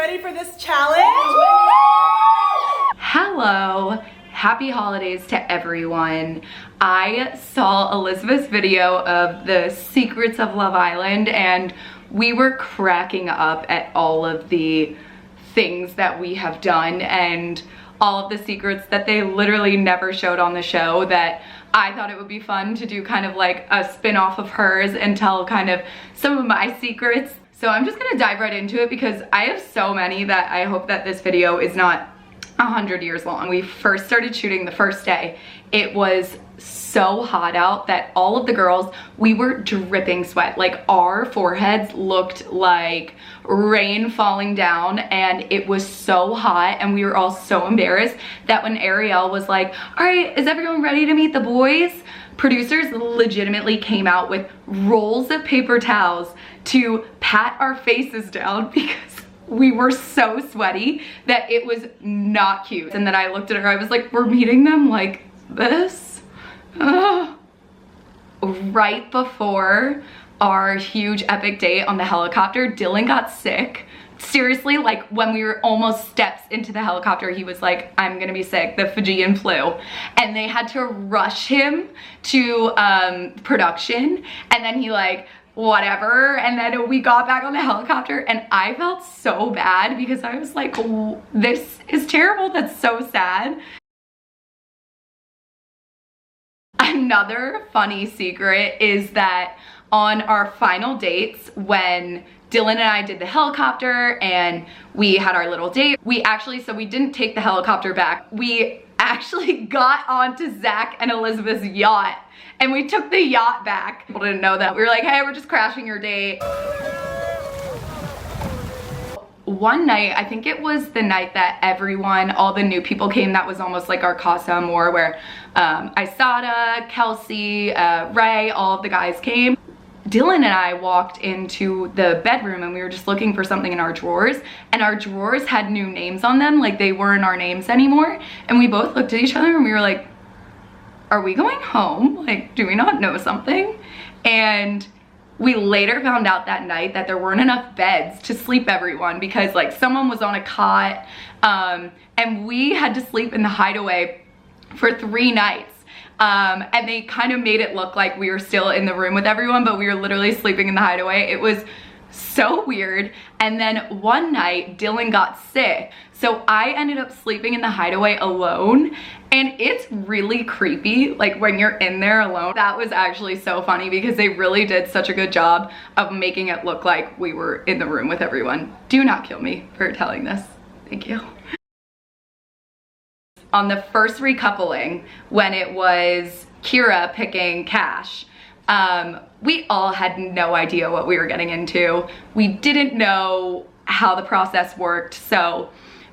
ready for this challenge? Hello, happy holidays to everyone. I saw Elizabeth's video of the secrets of Love Island and we were cracking up at all of the things that we have done and all of the secrets that they literally never showed on the show, that I thought it would be fun to do kind of like a spin-off of hers and tell kind of some of my secrets. So I'm just gonna dive right into it because I have so many that I hope that this video is not 100 years long. We first started shooting the first day. It was so hot out that all of the girls, we were dripping sweat. Like our foreheads looked like rain falling down and it was so hot and we were all so embarrassed that when Ariel was like, all right, is everyone ready to meet the boys? Producers legitimately came out with rolls of paper towels to pat our faces down because we were so sweaty that it was not cute. And then I looked at her, I was like, we're meeting them like this? Right before our huge epic date on the helicopter, Dylan got sick. Seriously, like when we were almost steps into the helicopter, he was like, I'm gonna be sick, the Fijian flu. And they had to rush him to production. And then he like, whatever, and then we got back on the helicopter and I felt so bad because I was like, oh, this is terrible, that's so sad. Another funny secret is that on our final dates, when Dylan and I did the helicopter and we had our little date, we didn't take the helicopter back. We actually got onto Zach and Elizabeth's yacht and we took the yacht back. People didn't know that. We were like, hey, we're just crashing your date. One night, I think it was the night that everyone, all the new people came, that was almost like our Casa Amor where Isada, Kelsey, Ray, all of the guys came. Dylan and I walked into the bedroom and we were just looking for something in our drawers and our drawers had new names on them, like they weren't our names anymore. And we both looked at each other and we were like, are we going home? Like, do we not know something? And we later found out that night that there weren't enough beds to sleep everyone because like someone was on a cot and we had to sleep in the Hideaway for 3 nights. And they kind of made it look like we were still in the room with everyone, but we were literally sleeping in the Hideaway. It was so weird. And then one night Dylan got sick, so I ended up sleeping in the Hideaway alone, and it's really creepy like when you're in there alone. That was actually so funny because they really did such a good job of making it look like we were in the room with everyone. Do not kill me for telling this. Thank you. On the first recoupling, when it was Kira picking Cash, we all had no idea what we were getting into. We didn't know how the process worked. So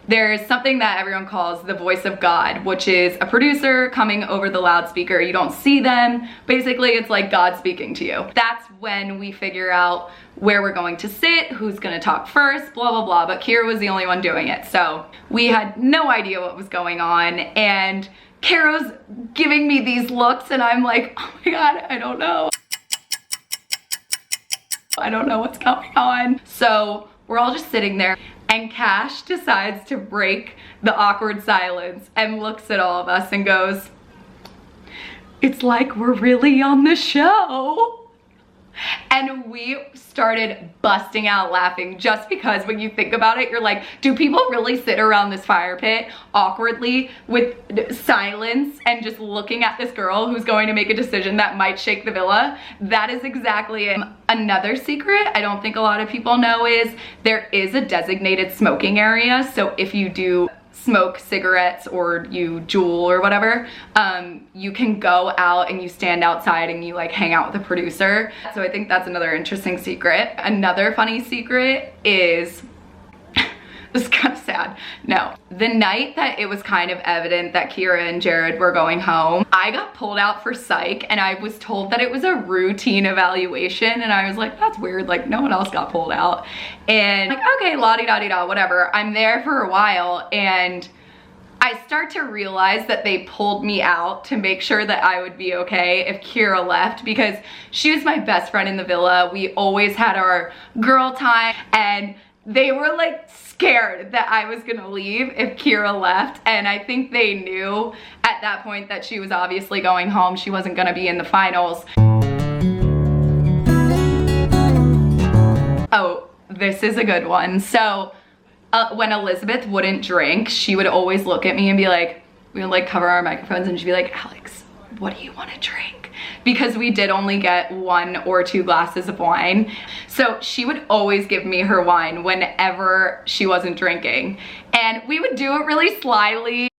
there's something that everyone calls the voice of God, which is a producer coming over the loudspeaker. You don't see them. Basically, it's like God speaking to you. That's when we figure out where we're going to sit, who's gonna talk first, blah, blah, blah. But Kira was the only one doing it. So we had no idea what was going on. And Kara's giving me these looks and I'm like, oh my God, I don't know. I don't know what's going on. So we're all just sitting there and Cash decides to break the awkward silence and looks at all of us and goes, it's like we're really on the show. And we started busting out laughing just because when you think about it, you're like, do people really sit around this fire pit awkwardly with silence and just looking at this girl who's going to make a decision that might shake the villa? That is exactly it. Another secret I don't think a lot of people know is there is a designated smoking area. So if you do smoke cigarettes or you Juul or whatever, you can go out and you stand outside and you like hang out with the producer. So I think that's another interesting secret. Another funny secret is, this is kind of sad. No, the night that it was kind of evident that Kira and Jared were going home, I got pulled out for psych and I was told that it was a routine evaluation and I was like, that's weird, like no one else got pulled out. And like, okay, la-di-da-di-da, whatever. I'm there for a while and I start to realize that they pulled me out to make sure that I would be okay if Kira left because she was my best friend in the villa. We always had our girl time and they were like scared that I was gonna leave if Kira left, and I think they knew at that point that she was obviously going home. She wasn't gonna be in the finals. Oh, this is a good one. So when Elizabeth wouldn't drink, she would always look at me and be like, we would like cover our microphones and she'd be like, Alex, what do you want to drink? Because we did only get 1 or 2 glasses of wine. So she would always give me her wine whenever she wasn't drinking. And we would do it really slyly.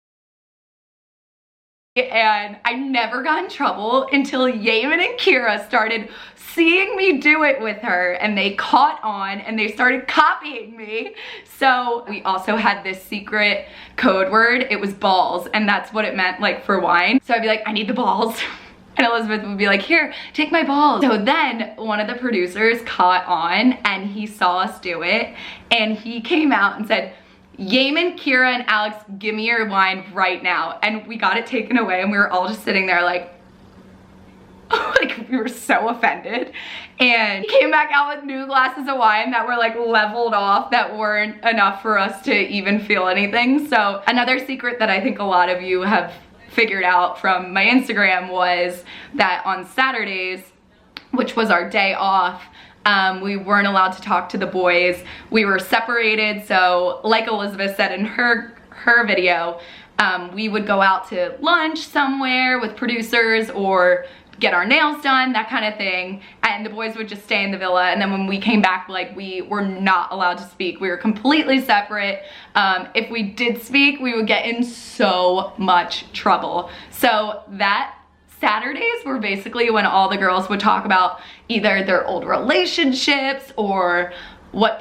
And I never got in trouble until Yaman and Kira started seeing me do it with her, and they caught on and they started copying me. So we also had this secret code word. It was balls, and that's what it meant like for wine. So I'd be like, I need the balls. And Elizabeth would be like, here, take my balls. So then one of the producers caught on and he saw us do it, and he came out and said, Yaman, Kira, and Alex, give me your wine right now. And we got it taken away, and we were all just sitting there like, like we were so offended. And he came back out with new glasses of wine that were like leveled off, that weren't enough for us to even feel anything. So another secret that I think a lot of you have figured out from my Instagram was that on Saturdays, which was our day off, we weren't allowed to talk to the boys. We were separated. So like Elizabeth said in her video, we would go out to lunch somewhere with producers or get our nails done, that kind of thing. And the boys would just stay in the villa. And then when we came back, like, we were not allowed to speak. We were completely separate. If we did speak, we would get in so much trouble. So that Saturdays were basically when all the girls would talk about either their old relationships or what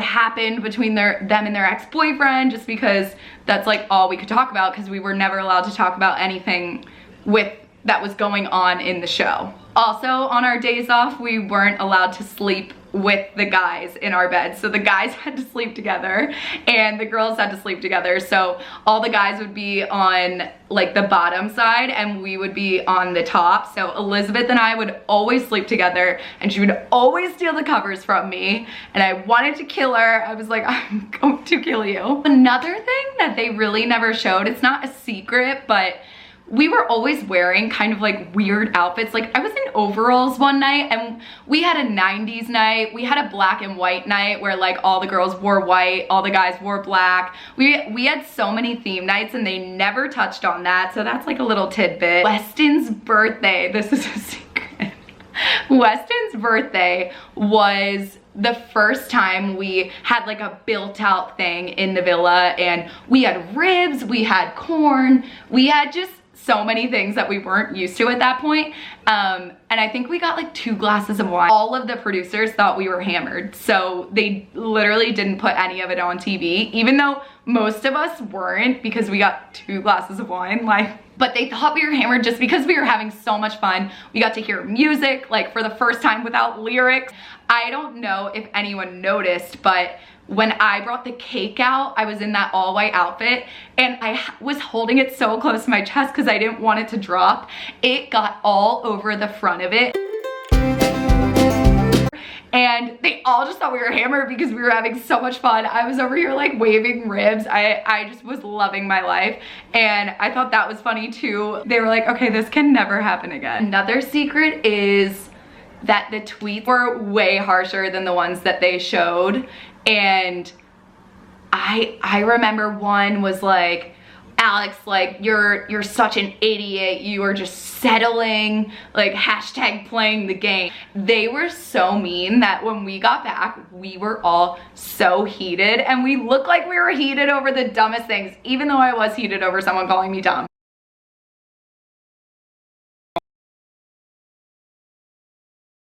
happened between them and their ex-boyfriend, just because that's like all we could talk about, because we were never allowed to talk about anything that was going on in the show. Also, on our days off, we weren't allowed to sleep with the guys in our bed. So the guys had to sleep together and the girls had to sleep together. So all the guys would be on like the bottom side and we would be on the top. So Elizabeth and I would always sleep together, and she would always steal the covers from me, and I wanted to kill her. I was like, I'm going to kill you. Another thing that they really never showed, it's not a secret, but we were always wearing kind of like weird outfits. Like I was in overalls one night, and we had a 90s night. We had a black and white night where like all the girls wore white, all the guys wore black. We had so many theme nights and they never touched on that. So that's like a little tidbit. Weston's birthday, this is a secret. Weston's birthday was the first time we had like a built out thing in the villa, and we had ribs, we had corn, we had just so many things that we weren't used to at that point. And I think we got like 2 glasses of wine. All of the producers thought we were hammered, so they literally didn't put any of it on TV, even though most of us weren't, because we got 2 glasses of wine, like, but they thought we were hammered just because we were having so much fun. We got to hear music like for the first time without lyrics. I don't know if anyone noticed, but when I brought the cake out, I was in that all white outfit and I was holding it so close to my chest because I didn't want it to drop. It got all over the front of it. And they all just thought we were hammered because we were having so much fun. I was over here like waving ribs. I just was loving my life. And I thought that was funny too. They were like, okay, this can never happen again. Another secret is that the tweets were way harsher than the ones that they showed. And I remember one was like, Alex, like, you're such an idiot. You are just settling, like, hashtag playing the game. They were so mean that when we got back, we were all so heated, and we looked like we were heated over the dumbest things, even though I was heated over someone calling me dumb.